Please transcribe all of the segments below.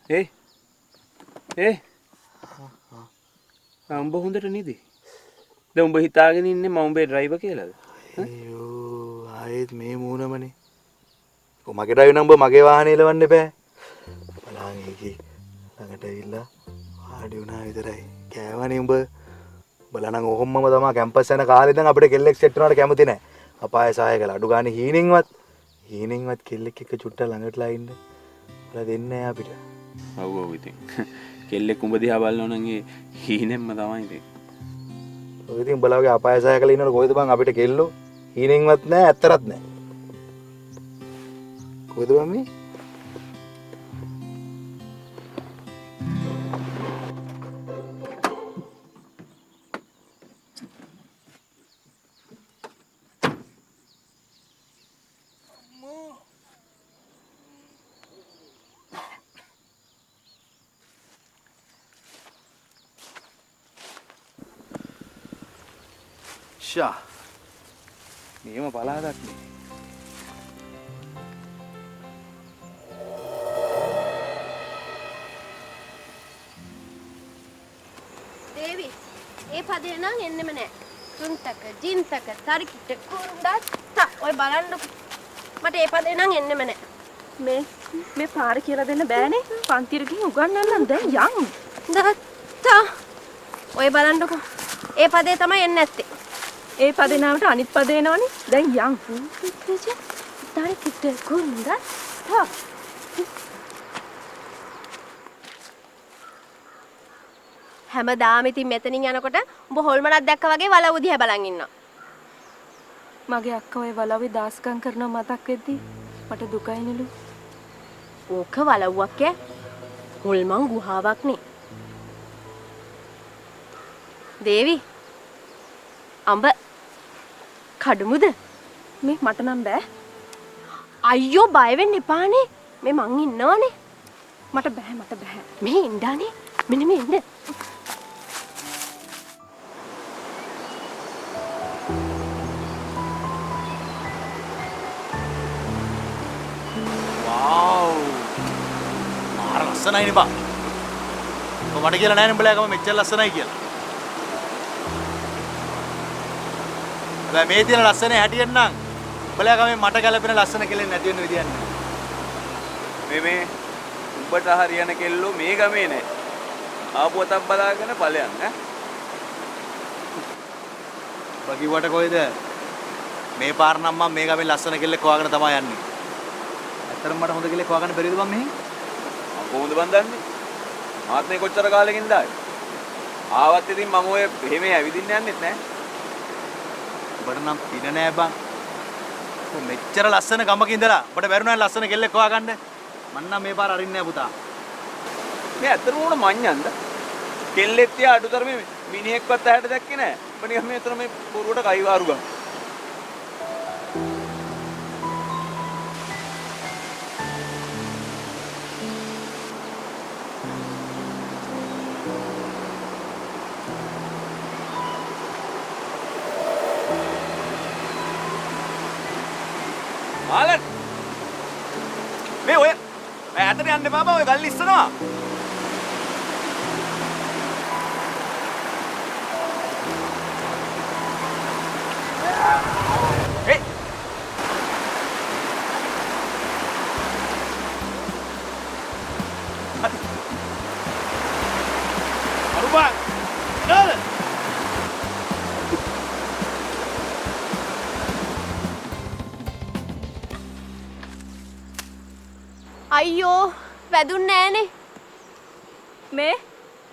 ඒ උඹ හොඳට නිදි. දැන් උඹ හිතාගෙන ඉන්නේ මම උඹේ ඩ්‍රයිවර් කියලාද? අයියෝ ආයෙත් මේ මූණමනේ. මගේ ඩ්‍රයිවර් නම් උඹ මගේ වාහනේ එලවන්න එපා. බලන්න ඒකේ ළඟට ඇවිල්ලා ආඩි වුණා විතරයි. කෑවනේ උඹ. බලනනම් ඔහොමම තමයි කැම්පස් යන කාලේ ඉඳන් අපිට කෙල්ලෙක් සෙට් වෙනවට කැමති නැහැ. අපාය සහාය කළා. අඩු ගානේ හීනෙන්වත් කෙල්ලෙක් එක්ක චුට්ටක් ළඟටලා ඉන්න. බල දෙන්නේ නැහැ අපිට. ඔව් ඉතින්. කෙල්ලෙක් උඹ දිහා බලනවා නම් ඒ හීනෙන්ම තමයි ඉතින්. ඔය ඉතින් බලවගේ අපාය සහාය කළා ඉන්නකොට කොහෙද බං අපිට කෙල්ලෝ? හීනෙන්වත් නැහැ ඇත්තරත් නැහැ. කොහෙද බං මේ? ෂා නියම පලාදක් නේ. දේවි ඒ පදේ නම් එන්නෙම නෑ. තුන්තක ජින්තක තරිකිට කුරුණ්ඩා ඔය බලන්න මට ඒ පදේ නම් එන්නෙම නෑ. මේ පාර කියලා දෙන්න බෑනේ. පන්තිර ගිහින් උගන්වන්නම් දැන් යන්. දත්තා ඔය බලන්නකෝ. ඒ පදේ තමයි එන්නේ නැත්තේ. ඒ පදේ නාමට අනිත් පදේ එනවනේ. දැන් යන්. තරිකිට කුරුණ්ඩා හැමදාම ඉතින් මෙතනින් යනකොට උඹ හොල්මනක් දැක්කා වගේ වලව් දිහා බලන් ඉන්නවා. මගේ අක්කා ඔය වලව්වේ දාස්කම් කරනවා මතක් වෙද්දි මට දුකයිනලු. ඕක වලව්වක් ඈ. හොල්මන් ගුහාවක් නේ. දේවි අඹ කඩමුද? මේ මට නම් බෑ. අයියෝ බය වෙන්න එපානේ. මේ මං ඉන්නවනේ. මට බෑ. මේ ඉඳානේ. මෙන්න මේ ඉන්න. වාව් මාර ලස්සනයිනේ බා. මට කියලා නෑනේ උඹලා මෙච්චර ලස්සනයි කියලා. හැබැයි මේ තියෙන ලස්සනේ හැටියෙන් නම් උඹලා ගමේ මට ගැලපෙන ලස්සන කෙල්ලෙක් නැති වෙන විදියක් නෑ. මේ උඹට හරියන කෙල්ලෝ මේ ගමේ නෑ. ආපුවතක් බලාගෙන ඵලයන් ඈ. බගිවට කොයිද? මේ පාර නම් මම මේ ගමේ ලස්සන කෙල්ලෙක් හොයාගෙන තමයි යන්නේ. ඇත්තටම මට හොඳ කෙල්ලෙක් හොයාගන්න බැරිද බං මෙහෙන්? කොහොමද බන් දන්නේ? මාත් මේ කොච්චර කාලෙකින්ද ආවේ? ආවත් ඉතින් මම ඔය එහෙම ඇවිදින්න යන්නෙත් නෑ. ඔබට නම් පින නෑ බං. මෙච්චර ලස්සන ගමක ඉඳලා ඔබට බැරුණා ලස්සන කෙල්ලෙක් හොයාගන්න. මං නම් මේ පාර අරින්නේ නෑ පුතා. මේ ඇත්තටම උන මඤ්ඤන්ද? කෙල්ලෙක් තියා අඩුතරමේ මිනිහෙක්වත් ඇහැට දැක්කේ නෑ. ඔබ නිකන් මේ අතන මේ පොරුවට කයිවාරු ගන්න. ආලන් මේ ඔය ඈතට යන්න එපා බා ඔය ගල් ඉස්සනවා. ඒ අරුබා නේද? අයියෝ වැදුන්නේ නෑනේ. මේ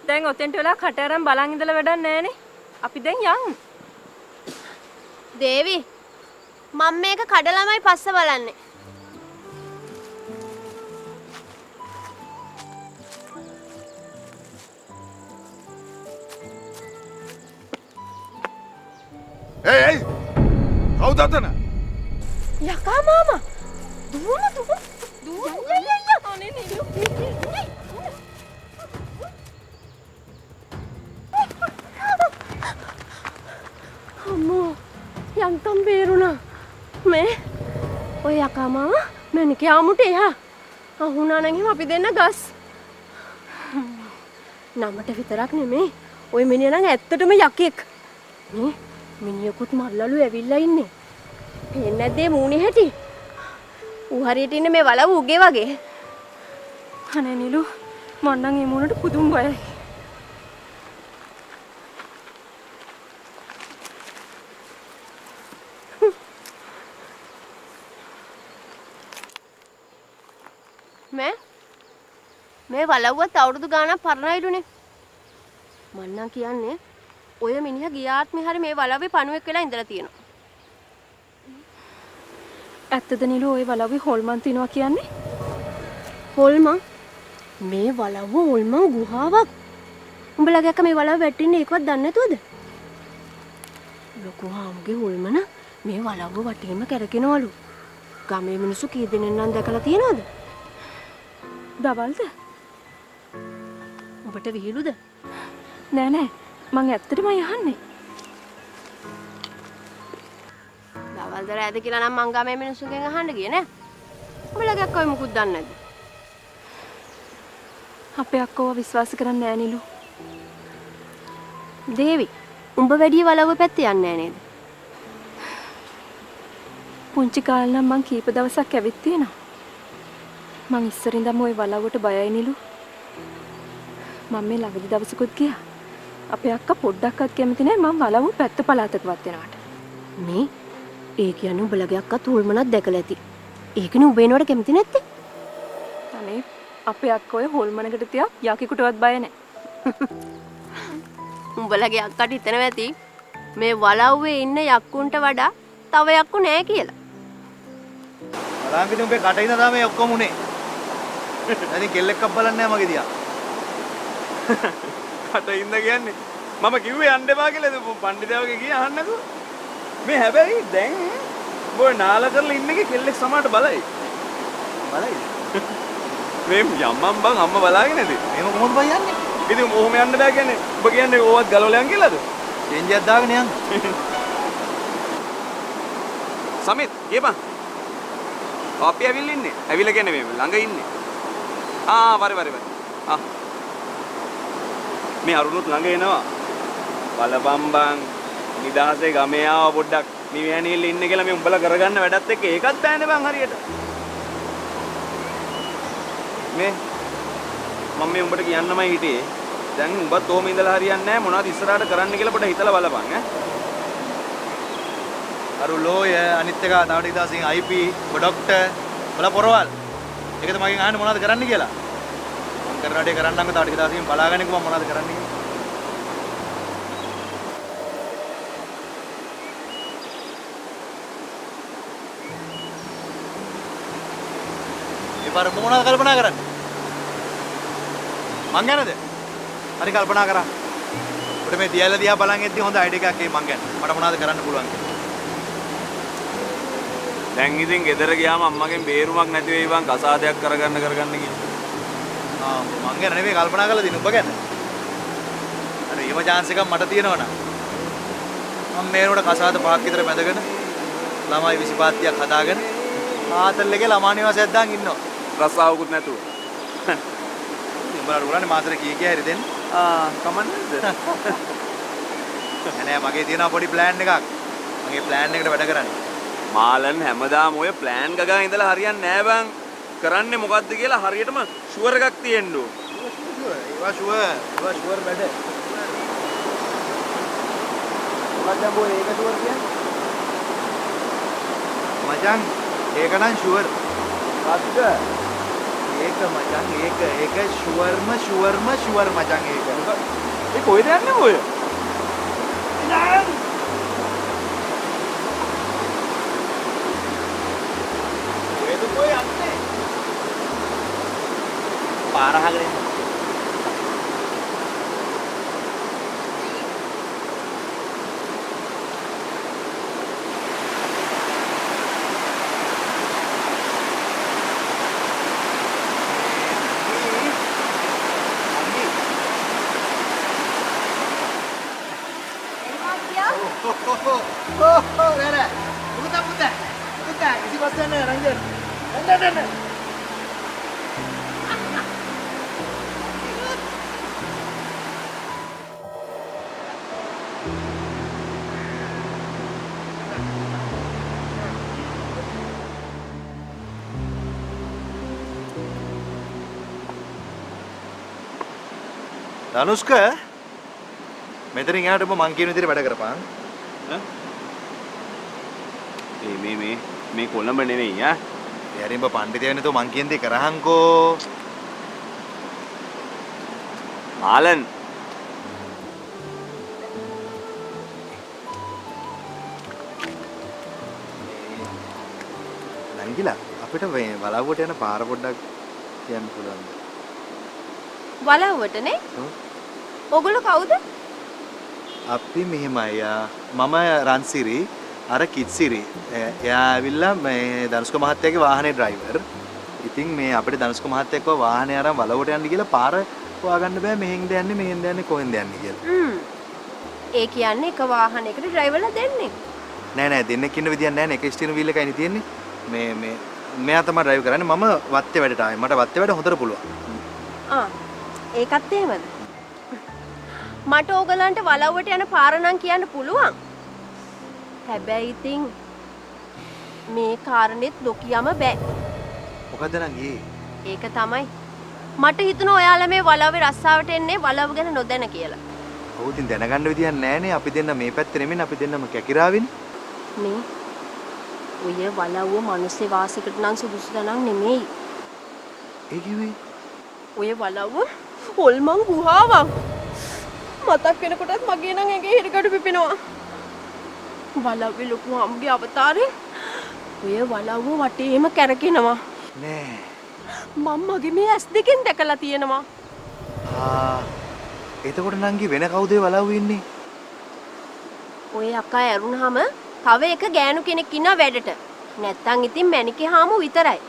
දැන් ඔතෙන්ට වෙලා කට අරන් බලන් ඉඳලා වැඩක් නෑනේ. අපි දැන් යන්. දේවි මම මේක කඩලාමයි පස්ස බලන්නේ. Hey! කවුද අතන? යකා මාමා. දුවන. අනේ නිලු. අම්මෝ යන්තම් බේරුණා. මේ ඔය යකා මාමා මම කියාමුට එහා. අහුණා නම් එහෙම අපි දෙන්න ගස්. නමට විතරක් නෙමේ. ওই මිනිහා නම් ඇත්තටම යකෙක්. නේ මිනිහකුත් මල්ලලු ඇවිල්ලා ඉන්නේ. පේන්නේ නැද්ද මේ මූණේ හැටි? ඌ හරියට ඉන්නේ මේ වලව් උගේ වගේ. අනේ නිලු මං නම් ඒ මොනට පුදුම බයයි. මේ වලව්වත් අවුරුදු ගාණක් පරණයිලුනේ. මං නම් කියන්නේ ඔය මිනිහා ගියාත්මේ හරි මේ වලව්වේ පණුවෙක් වෙලා ඉඳලා තියෙනවා. ඇත්තද නිලු ওই වලව්වේ හොල්මන් තියනවා කියන්නේ? හොල්මන්? මේ වලව්ව හොල්මන් ගුහාවක්. උඹලා ගැක්ක මේ වලව්ව වැටෙන්නේ ඒකවත් දන්නේ නැතුවද? ලොකු හාමුගේ හොල්මන මේ වලව්ව වටේම කැරකෙනවලු. ගමේ මිනිස්සු කී දෙනෙක් නම් දැකලා තියෙනවද? දවල්ද? ඔබට විහිළුද? නෑ නෑ මං ඇත්තටම යහන්නේ. දවල්ද රැද කියලා නම් මං ගමේ මිනිස්සුන්ගෙන් අහන්න ගියේ නෑ. උඹලා ගැක්ක ඔය මුකුත් දන්නේ නැද්ද? අපේ අක්කව විශ්වාස කරන්නේ නෑ නිලු. දේවි, උඹ වැඩි වලව්ව පැත්තේ යන්නේ නෑ නේද? පුංචි කාලේ නම් මං කීප දවසක් ඇවිත් තියෙනවා. මං ඉස්සරින්දම ওই වලව්වට බයයි නිලු. මම මේ ළඟදි දවසකුත් ගියා. අපේ අක්කා පොඩ්ඩක්වත් කැමති නෑ මං වලව්ව පැත්ත පළාතකවත් යනවට. මේ ඒ කියන්නේ උඹලගේ අක්කා තුල්මනක් දැකලා ඇති. ඒකනේ උඹ එනවට කැමති නැත්තේ. අනේ අපේ අක්කා ඔය හොල්මනකට තියා යකිකුටවත් බය නෑ. උඹලගේ අක්කට හිතනවා ඇති මේ වලව්වේ ඉන්න යක්කුන්ට වඩා තව යක්කු නෑ කියලා. බලංගිට උඹේ කටින් තමයි ඔක්කොම උනේ. දැන් කෙල්ලෙක්ව බලන්නේ නැහැ මගේ දිහා. කටින්ද කියන්නේ මම කිව්වේ යන්න එපා කියලා පණ්ඩිතයවගේ ගියේ අහන්නකෝ. මේ හැබැයි දැන් බෝ නාල කරලා ඉන්න එකේ කෙල්ලෙක් සමාට බලයි. බලයිද? මේ යම්මම් බං අම්ම බලාගෙන නැති. එහෙම කොහොමද බයි යන්නේ? ඉතින් ඔහොම යන්න බෑ කියන්නේ. ඔබ කියන්නේ ඕවත් ගලවලා යන් කියලාද? චේන්ජ් එකක් දාගෙන යන්න. සමිත් ගියපන්. අපි ඇවිල්ලා ඉන්නේ. ඇවිල්ලා කියන්නේ මේ ළඟ ඉන්නේ. වරි. මේ අරුණුත් ළඟ එනවා. බලපන් බං. නිදාසේ ගමේ ආව පොඩ්ඩක් නිවැණිල්ල ඉන්නේ කියලා මේ උඹලා කරගන්න වැඩත් එක්ක ඒකත් බෑනේ බං හරියට. මේ මම මේ උඹට කියන්නමයි හිටියේ. දැන් උඹත් ඔහොම ඉඳලා හරියන්නේ නැහැ මොනවද ඉස්සරහට කරන්න කියලා පොඩ්ඩක් හිතලා බලපන් ඈ. අරු ලෝය අනිත් එක තව ටික දවසින් IP ડોක්ටර් බල පොරවල්. ඒකද මගෙන් අහන්නේ මොනවද කරන්න කියලා. මම කරන වැඩේ කරන්නම්කෝ තව ටික දවසින් බලාගන්නකෝ මම මොනවද කරන්න කියලා. ඉපාර මොනවද කල්පනා කරන්නේ? මං ගැනද? හරි කල්පනා කරා. උඩ මේ දියැල දිහා බලන් ඉද්දි හොඳ අයිඩියා එකක් ඒ මං ගැන. මට මොනවද කරන්න පුළුවන් කියලා. දැන් ඉතින් ගෙදර ගියාම අම්මගෙන් බේරුමක් නැති වෙයි බං කසාදයක් කරගන්න කියලා. මං ගැන නෙවෙයි කල්පනා කරලා දින ඔබ ගැන. අර ඊම chance එකක් මට තියෙනවනම් මම මේනොට කසාද පහක් විතර බැඳගෙන ළමයි 25ක් හදාගෙන ආතල් එකේ ළමා නිවාසයක් දාන් ඉන්නවා. රස්සාවකුත් නැතුව. උඹලා උරන්නේ මාතර කී කිය හැරි දෙන්න. කමන්නේද? නෑ මගේ තියෙනවා පොඩි ප්ලෑන් එකක්. මගේ ප්ලෑන් එකට වැඩ කරන්න. මාලන් හැමදාම ඔය ප්ලෑන් ගගා ඉඳලා හරියන්නේ නෑ බං. කරන්නේ මොකද්ද කියලා හරියටම ෂුවර් එකක් තියෙන්න ඕන. ඒවා ෂුවර් වැඩ. මොකක්ද බෝ ඒක ෂුවර් කියන්නේ? මචං ඒක නම් ෂුවර්. මොකද්ද? ඒක මචං ඒක ෂුවර්ම මචං ඒක. ඒ කොහෙද යන්නේ ඔය? පාරහගෙන isi pastian ya Ranger. Dhanushka මෙතනින් එහාට ඔබ මං කියන විදිහට වැඩ කරපන්. මේ කොළඹ නෙවෙයි ඈ. යාරින් ඔබ පඬිතය වෙනතෝ මං කියන දේ කරහන්කෝ. ආලන් නංගිලා අපිට මේ වලව්වට යන පාර පොඩ්ඩක් කියන්න පුළුවන්ද? වලව්වටනේ? ඔගොල්ලෝ කවුද? අපි මෙහෙමයි මම රන්සිරි අර කිත්සිරි. එයා ඇවිල්ලා මේ ධනුෂ්ක මහත්තයාගේ වාහනේ ඩ්‍රයිවර්. ඉතින් මේ අපිට ධනුෂ්ක මහත්තයා කිව්වා වාහනේ අරන් වලව්වට යන්න කියලා පාර හොයාගන්න බෑ මෙහෙන්ද යන්නේ මෙහෙන්ද යන්නේ කොහෙන්ද යන්නේ කියලා. ඒ කියන්නේ එක වාහනයකට ඩ්‍රයිවර්ලා දෙන්නේ. නෑ දෙන්නෙක් ඉන්න විදියක් නෑ නේ. එක ස්ටියරින් වීල් එකයි තියෙන්නේ. මේ මෙයා තමයි ඩ්‍රයිව් කරන්නේ. මම වත්තේ වැඩට ආවේ. මට වත්තේ වැඩ හොඳට පුළුවන්. ඒකත් එහෙමද? මට ඕගලන්ට වලව්වට යන පාර නම් කියන්න පුළුවන්. හැබැයි ඉතින් මේ කාරණෙත් නොකියම බෑ. මොකද නංගි? ඒක තමයි. මට හිතුණා ඔයාලා මේ වලව්වේ රස්සාවට එන්නේ වලව් ගැන නොදැන කියලා. ඔව් ඉතින් දැනගන්න විදියක් නෑනේ. අපි දෙන්න මේ පැත්තේ නෙමෙයි අපි දෙන්නම කැකිරාවිනේ. මේ ඔය වලව්ව මිනිස්සේ වාසිකට නම් සුදුසු තනක් නෙමෙයි. ඒ කිව්වේ? ඔය වලව්ව හොල්මන් ගුහාවක්. මතක් වෙනකොටත් මගේ නම් ඇඟේ හිරකඩු පිපෙනවා. වලව්වේ ලොකු අම්ගේ අවතාරේ ඔය වලව්ව වටේම කැරකෙනවා. නෑ. මම මගේ මේ ඇස් දෙකෙන් දැකලා තියෙනවා. එතකොට නංගි වෙන කවුද ඒ වලව්වේ ඉන්නේ? ඔය අක්කා ඇරුණාම තව එක ගෑනු කෙනෙක් ඉන්නවා වැඩට. නැත්තම් ඉතින් මැනිකේ හාමු විතරයි.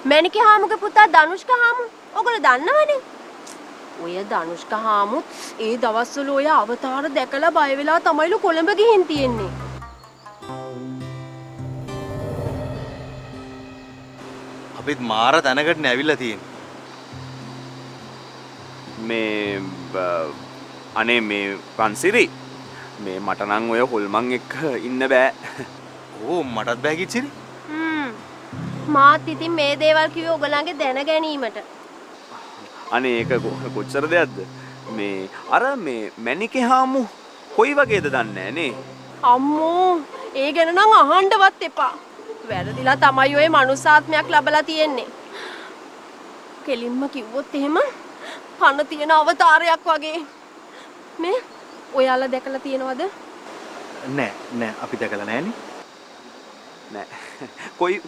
මැනිකේ හාමුගේ පුතා ධනුෂ්ක හාමු. ඔයගොල්ලෝ දන්නවනේ. ඔය ධනුෂ්ක හාමුත් ඒ දවස්වල ඔය අවතාර දැකලා බය වෙලා තමයිලු කොළඹ ගිහින් තියෙන්නේ. අපිත් මාර තැනකට ඇවිල්ලා තියෙන්නේ. අනේ මේ රන්සිරි මේ මට නම් ඔය හොල්මන් එක්ක ඉන්න බෑ. ඕ මටත් බෑ කිච්චිරි. මාත් ඉතින් මේ දේවල් කිව්වේ ඔයගලන්ගේ දැන ගැනීමට. අනේ ඒක කොච්චර දෙයක්ද? මේ අර මේ මැනිකේ හාමු කොයි වගේද දන්නේ නැහැ නේ. අම්මෝ ඒ ගැන නම් අහන්නවත් එපා. වැරදිලා තමයි ඔය මනුස්සාත්මයක් ලැබලා තියෙන්නේ. කෙලින්ම කිව්වොත් එහෙම පණ තියෙන අවතාරයක් වගේ. මේ ඔයාලා දැකලා තියෙනවද? නෑ අපි දැකලා නෑනේ. නෑ.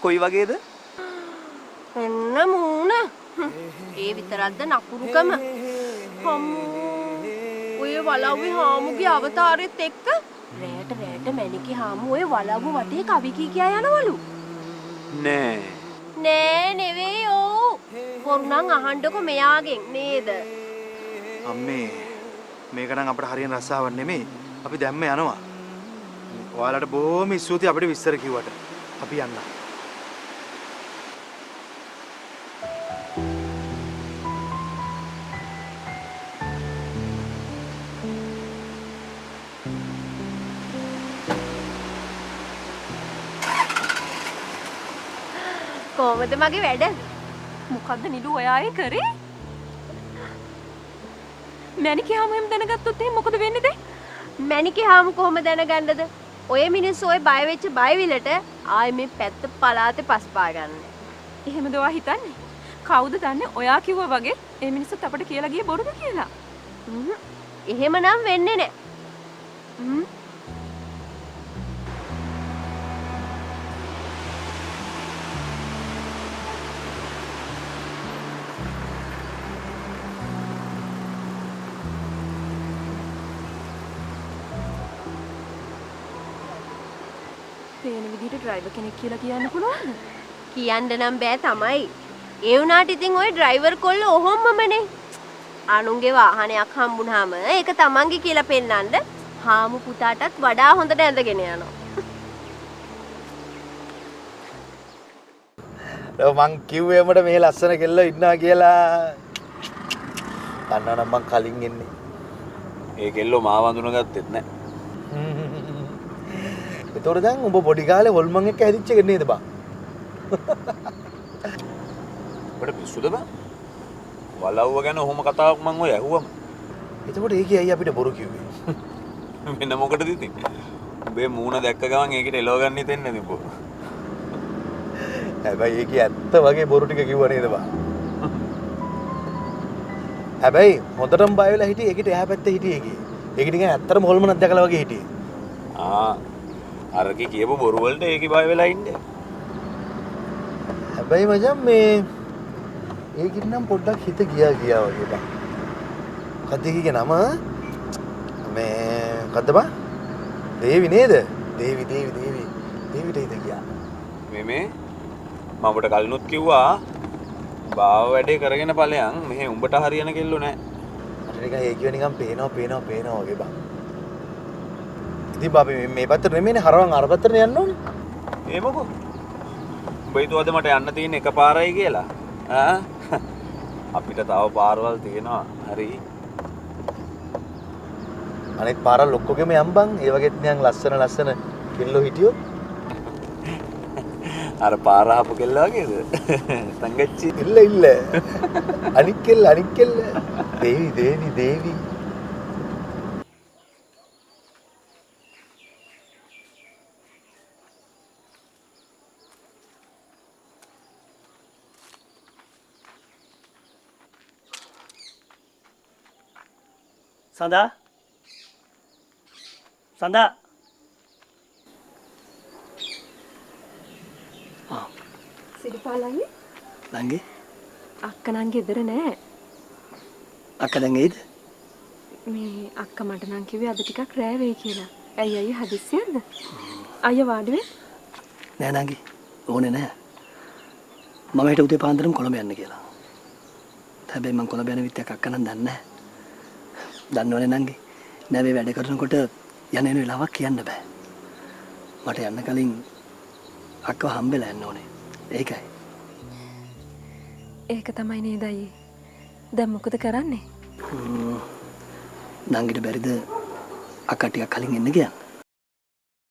කොයි වගේද? එන්න මූණ. ඒ විතරක්ද නකුරුකම. අම්මෝ ඔය වලව්වේ හාමුගේ අවතාරෙත් එක්ක රැට මැනිකේ හාමු ඔය වලව්ව වටේ කවි කියා යනවලු. නෑ නෙවෙයි ඕ. වරුණන් අහන්නකො මෙයාගෙන් නේද? අම්මේ මේක නම් අපිට හරියන රස්සාවක් නෙමෙයි. අපි දැම්ම යනවා. ඔයාලට බොහොම ස්තුතියි අපිට විස්තර කිව්වට. අපි යන්න. කොහමද මගේ වැඩ? මොකද්ද නිලු ඔයා ඒ කරේ? මැනිකේ හාමු එම් දැනගත්තොත් එහෙනම් මොකද වෙන්නේ දැන්? මැනිකේ හාමු කොහොම දැනගන්නද? ඔය මිනිස්සු ඔය බය වෙච්ච බයවිලට ආයේ මේ පැත්ත පලාතේ පස්පා ගන්න. එහෙමද ඔයා හිතන්නේ? කවුද දන්නේ ඔයා කිව්වා වගේ ඒ මිනිස්සුත් අපිට කියලා ගියේ බොරුද කියලා? එහෙමනම් වෙන්නේ නැහැ. පේන විදිහට ඩ්‍රයිවර් කෙනෙක් කියලා කියන්න පුළුවන්ද? කියන්න නම් බෑ තමයි. ඒ වුණාට ඉතින් ওই ඩ්‍රයිවර් කොල්ල ඔහොමමනේ. අනුන්ගේ වාහනයක් හම්බුනහම ඒක තමන්ගේ කියලා පෙන්නන්න හාමු පුතාටත් වඩා හොඳට ඇඳගෙන යනවා. මං කිව්වේ මට මේ ලස්සන කෙල්ල ඉන්නවා කියලා. අන්නනම් මං කලින් එන්නේ. ඒ කෙල්ලෝ මාව අඳුනගත්තෙත් නෑ. ඒතොර දැන් ඔබ පොඩි කාලේ හොල්මන් එක්ක හැදිච්ච එක නේද බං? ඔබට පිස්සුද බං? වලව්ව ගැන ඔහොම කතාවක් මං ඔය ඇහුවම. එතකොට ඒකේ අයියා අපිට බොරු කිව්වේ. මෙන්න මොකටද ඉතින්? උඹේ මූණ දැක්ක ගමන් ඒකට එලව ගන්න හිතෙන්නේ නැති පො. හැබැයි ඒකේ ඇත්ත වගේ බොරු ටික කිව්වා නේද බා? හැබැයි හොඳටම බය වෙලා හිටියේ ඒකට එහා පැත්තේ හිටියේ ඒකේ. ඒක නිකන් ඇත්තටම හොල්මනක් දැකලා වගේ හිටියේ. අරකි කියපු බොරු වලට ඒකේ බය වෙලා ඉන්නේ. හැබැයි මචං මේ ඒකින් නම් පොඩ්ඩක් හිත ගියා වගේ බා. මොකද්ද ඒකේ නම? මේ මොකද්ද බා? දේවි නේද? දේවිට හිත ගියා. මේ මම ඔබට කලිනුත් කිව්වා බාව වැඩේ කරගෙන ඵලයන් මෙහෙ උඹට හරියන කෙල්ලෝ නෑ. මට නිකන් ඒ කිය නිකන් පේනවා වගේ බා. ඉතින් බා මේ පැත්තට නෙමෙයිනේ හරවන් අර පැත්තට යන්න ඕනේ. ඒ මොකෝ? උඹ හිතුවද මට යන්න තියෙන එකපාරයි කියලා? අපිට තව පාරවල් තියෙනවා. හරි. අනෙක් පාරල් ඔක්කොගෙම යම්බන්. ඒ වගේත් නිකන් ලස්සන කෙල්ලෝ හිටියෝ. අර පාර ආපු කෙල්ල වගේද? සංගච්චි ඉල්ල. අනික් කෙල්ල. දේවි. සඳා සිරිපාලයි නංගි අක්ක නම් ගෙදර නෑ. අක්ක දැන් එයිද? මේ අක්ක මට නම් කිව්වේ අද ටිකක් රෑ වෙයි කියලා. ඇයි අයියා හදිස්සියක්ද? අයියා වාඩි වෙන්න. නෑ නංගි ඕනේ නෑ. මම හිට උදේ පාන්දරම කොළඹ යන්න කියලා. හැබැයි මං කොළඹ යන විත්‍යක් අක්ක නම් දන්නේ නෑ. දන්නවනේ නංගි. නැවේ වැඩ කරනකොට යන වෙලාවක් කියන්න බෑ. මට යන්න කලින් අක්කව හම්බෙලා යන්න ඕනේ. ඒකයි. ඒක තමයි නේද අයියේ. දැන් මොකද කරන්නේ? නංගිට බැරිද අක්කා ටිකක් කලින් එන්න කියන්න?